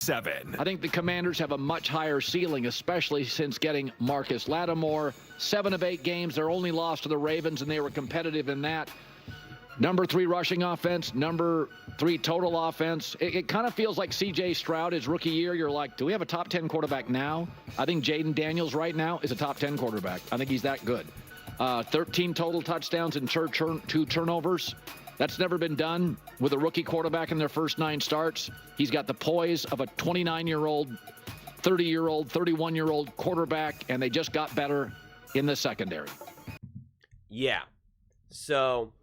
7. I think the Commanders have a much higher ceiling, especially since getting Marcus Lattimore. 7 of 8 games, their only loss to the Ravens, and they were competitive in that. Number 3 rushing offense, number 3 total offense. It kind of feels like C.J. Stroud, his rookie year. You're like, do we have a top 10 quarterback now? I think Jayden Daniels right now is a top 10 quarterback. I think he's that good. 13 total touchdowns and 2 turnovers. That's never been done with a rookie quarterback in their first 9 starts. He's got the poise of a 29-year-old, 30-year-old, 31-year-old quarterback, and they just got better in the secondary. Yeah. So,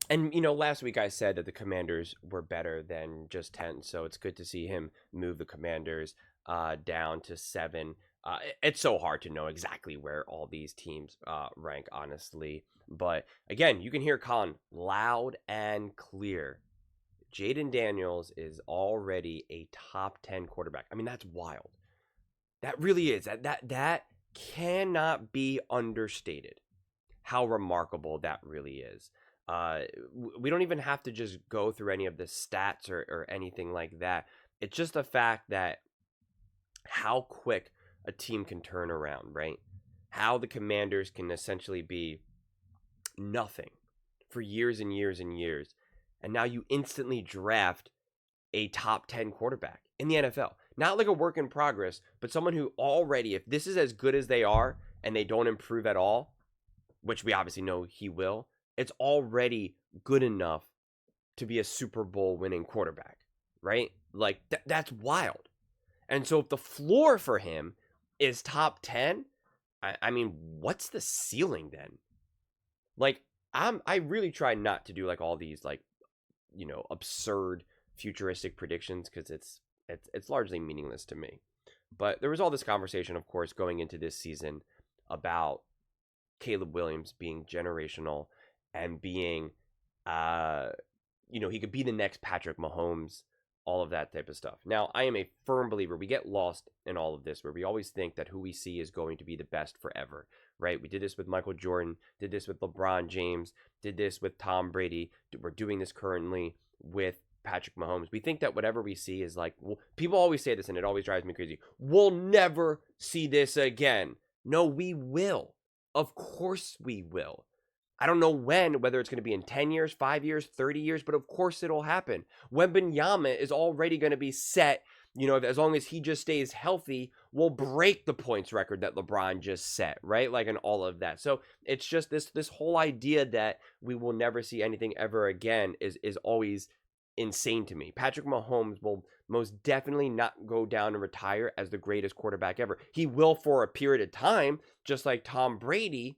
and, last week I said that the Commanders were better than just 10, so it's good to see him move the Commanders down to 7. It's so hard to know exactly where all these teams rank, honestly. But again, you can hear Colin loud and clear. Jayden Daniels is already a top 10 quarterback. I mean, that's wild. That really is. That cannot be understated. How remarkable that really is. We don't even have to just go through any of the stats or anything like that. It's just the fact that how quick a team can turn around, right? How the Commanders can essentially be nothing for years and years and years, and now you instantly draft a top 10 quarterback in the NFL. Not like a work in progress, but someone who already, if this is as good as they are and they don't improve at all, which we obviously know he will, it's already good enough to be a Super Bowl winning quarterback, right? Like that's wild. And so if the floor for him is top 10, I mean, what's the ceiling then? Like, I really try not to do like all these like, absurd futuristic predictions because it's largely meaningless to me. But there was all this conversation, of course, going into this season about Caleb Williams being generational and being, he could be the next Patrick Mahomes, all of that type of stuff. Now, I am a firm believer. We get lost in all of this where we always think that who we see is going to be the best forever, right? We did this with Michael Jordan, did this with LeBron James, did this with Tom Brady. We're doing this currently with Patrick Mahomes. We think that whatever we see is like, well, people always say this and it always drives me crazy. We'll never see this again. No, we will. Of course we will. I don't know when, whether it's going to be in 10 years, 5 years, 30 years, but of course it'll happen. Wembanyama is already going to be set, as long as he just stays healthy, will break the points record that LeBron just set, right? Like, and all of that. So it's just this whole idea that we will never see anything ever again is always insane to me. Patrick Mahomes will most definitely not go down and retire as the greatest quarterback ever. He will for a period of time, just like Tom Brady.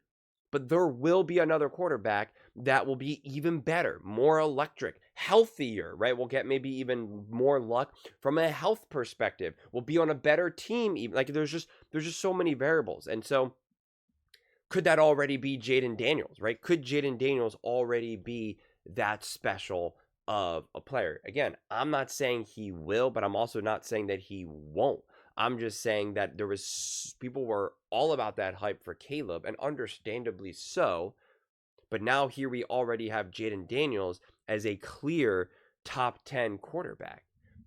But there will be another quarterback that will be even better, more electric, healthier, right? We'll get maybe even more luck from a health perspective. We'll be on a better team. Even like there's just so many variables. And so could that already be Jayden Daniels, right? Could Jayden Daniels already be that special of a player? Again, I'm not saying he will, but I'm also not saying that he won't. I'm just saying that people were all about that hype for Caleb, and understandably so. But now here we already have Jayden Daniels as a clear top 10 quarterback.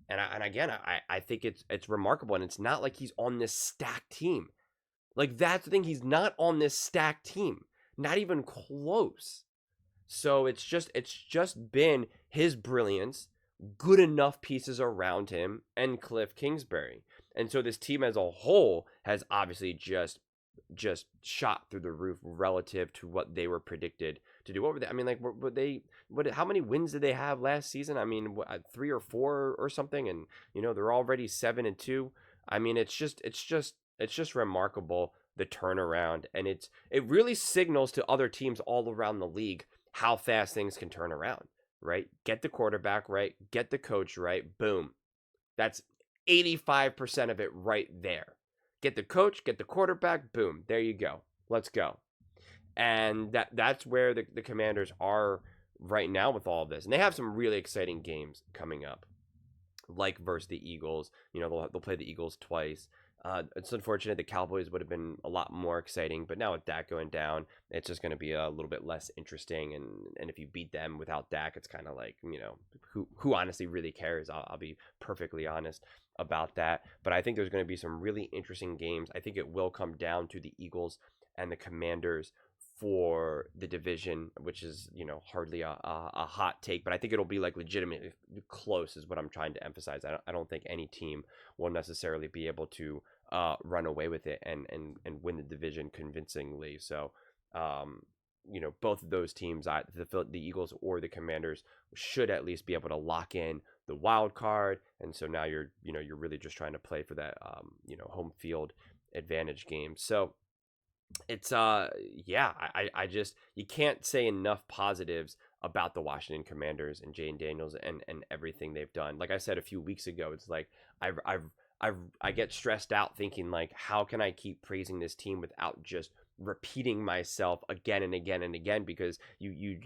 And again, I think it's remarkable. And it's not like he's on this stacked team. Like, that's the thing. He's not on this stacked team. Not even close. So it's just been his brilliance, good enough pieces around him, and Cliff Kingsbury. And so this team as a whole has obviously just shot through the roof relative to what they were predicted to do. What were they? I mean, like, how many wins did they have last season? I mean, 3 or 4 or something, and they're already 7-2. I mean, it's just remarkable, the turnaround, and it really signals to other teams all around the league how fast things can turn around. Right? Get the quarterback right, get the coach right, boom. That's 85% of it right there. Get the coach, get the quarterback, boom. There you go. Let's go. And that's where the Commanders are right now with all of this. And they have some really exciting games coming up, like versus the Eagles. They'll play the Eagles twice. It's unfortunate the Cowboys would have been a lot more exciting, but now with Dak going down, it's just going to be a little bit less interesting. And if you beat them without Dak, it's kind of like, who honestly really cares? I'll be perfectly honest. about that. But I think there's going to be some really interesting games. I think it will come down to the Eagles and the Commanders for the division, which is, hardly a hot take, but I think it'll be like legitimately close is what I'm trying to emphasize. I don't think any team will necessarily be able to run away with it and win the division convincingly. So, both of those teams, the Eagles or the Commanders, should at least be able to lock in the wild card. And so now you're really just trying to play for that, home field advantage game. So it's I just, you can't say enough positives about the Washington Commanders and Jayden Daniels and everything they've done. Like I said a few weeks ago, it's like I get stressed out thinking like, how can I keep praising this team without just repeating myself again and again and again? Because you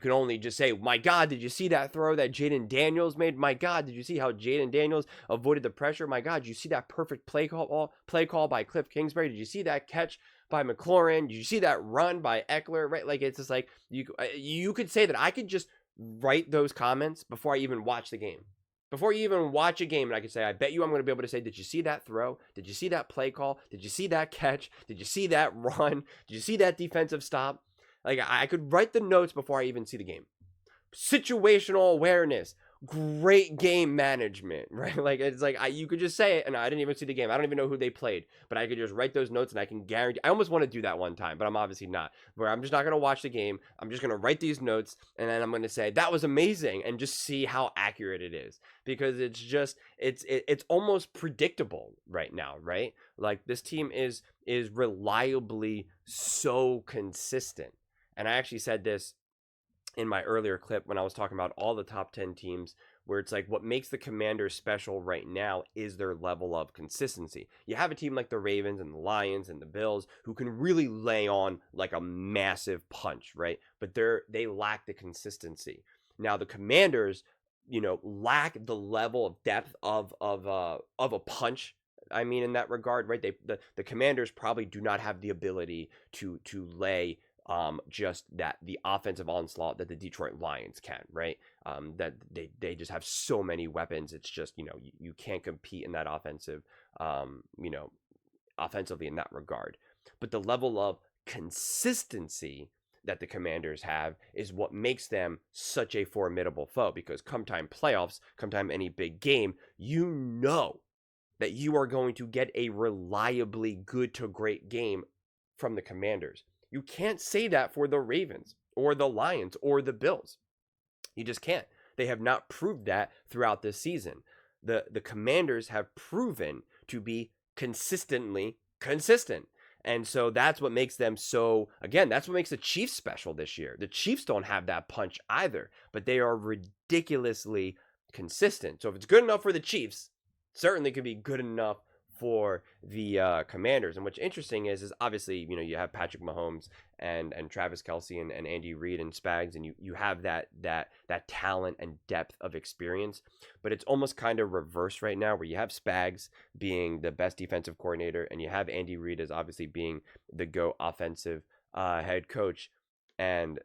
can only just say, my God, did you see that throw that Jayden Daniels made? My God, did you see how Jayden Daniels avoided the pressure? My God, did you see that perfect play call by Cliff Kingsbury? Did you see that catch by McLaurin? Did you see that run by Eckler? Right? Like, it's just like, you could say that I could just write those comments before I even watch the game. Before you even watch a game, and I could say, I bet you I'm going to be able to say, did you see that throw? Did you see that play call? Did you see that catch? Did you see that run? Did you see that defensive stop? Like, I could write the notes before I even see the game. Situational awareness. Great game management, right? Like, it's like, you could just say it, and I didn't even see the game. I don't even know who they played, but I could just write those notes, and I can guarantee. I almost want to do that one time, but I'm obviously not. Where I'm just not going to watch the game. I'm just going to write these notes, and then I'm going to say, that was amazing, and just see how accurate it is. Because it's just, it's almost predictable right now, right? Like, this team is reliably so consistent. And I actually said this in my earlier clip when I was talking about all the top 10 teams, where it's like, what makes the Commanders special right now is their level of consistency. You have a team like the Ravens and the Lions and the Bills who can really lay on like a massive punch, right? But they lack the consistency. Now the Commanders, lack the level of depth of a punch. I mean, in that regard, right? The Commanders probably do not have the ability to lay just that the offensive onslaught that the Detroit Lions can, right? That they just have so many weapons. It's just, you can't compete in that offensively in that regard. But the level of consistency that the Commanders have is what makes them such a formidable foe, because come time playoffs, come time any big game, that you are going to get a reliably good to great game from the Commanders. You can't say that for the Ravens or the Lions or the Bills. You just can't. They have not proved that throughout this season. The Commanders have proven to be consistently consistent. And so that's what makes them so, again, that's what makes the Chiefs special this year. The Chiefs don't have that punch either, but they are ridiculously consistent. So if it's good enough for the Chiefs, it certainly could be good enough for the Commanders. And what's interesting is obviously, you have Patrick Mahomes and Travis Kelce and Andy Reid and Spags, and you have that talent and depth of experience. But it's almost kind of reverse right now, where you have Spags being the best defensive coordinator, and you have Andy Reid as obviously being the GOAT offensive head coach, and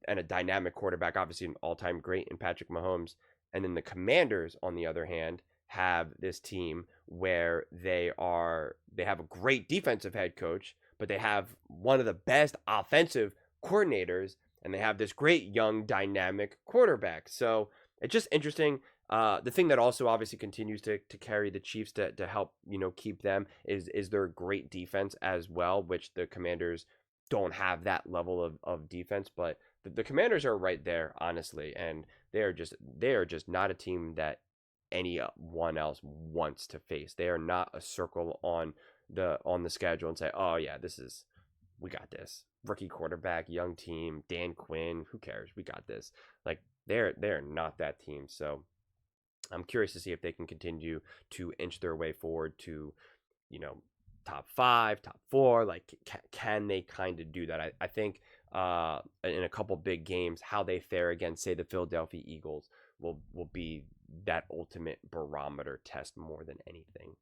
a dynamic quarterback, obviously an all-time great in Patrick Mahomes. And then the Commanders, on the other hand, have this team where they have a great defensive head coach, but they have one of the best offensive coordinators, and they have this great young dynamic quarterback. So it's just interesting. The thing that also obviously continues to carry the Chiefs to help keep them is their great defense as well, which the Commanders don't have that level of defense. But the Commanders are right there, honestly, and they are just not a team that anyone else wants to face. They are not a circle on the schedule and say, oh yeah, we got this. Rookie quarterback, young team, Dan Quinn, who cares? We got this. Like, they're not that team. So I'm curious to see if they can continue to inch their way forward to, top 5, top 4. Like, can they kind of do that? I think in a couple big games, how they fare against, say, the Philadelphia Eagles will be that ultimate barometer test more than anything.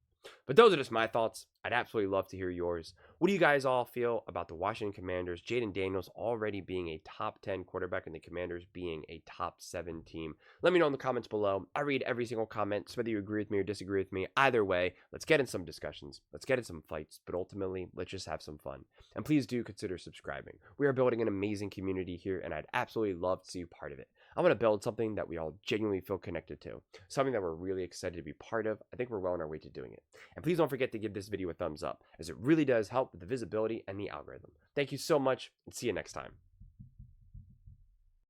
But those are just my thoughts I'd absolutely love to hear yours. What do you guys all feel about the Washington Commanders, Jayden Daniels already being a top 10 quarterback and the Commanders being a top 7 team? Let me know in the comments below. I read every single comment, so whether you agree with me or disagree with me, either way, let's get in some discussions. Let's get in some fights, but ultimately, let's just have some fun. And please do consider subscribing. We are building an amazing community here, and I'd absolutely love to see you part of it. I want to build something that we all genuinely feel connected to, something that we're really excited to be part of. I think we're well on our way to doing it. And please don't forget to give this video a thumbs up, as it really does help with the visibility and the algorithm. Thank you so much, and see you next time.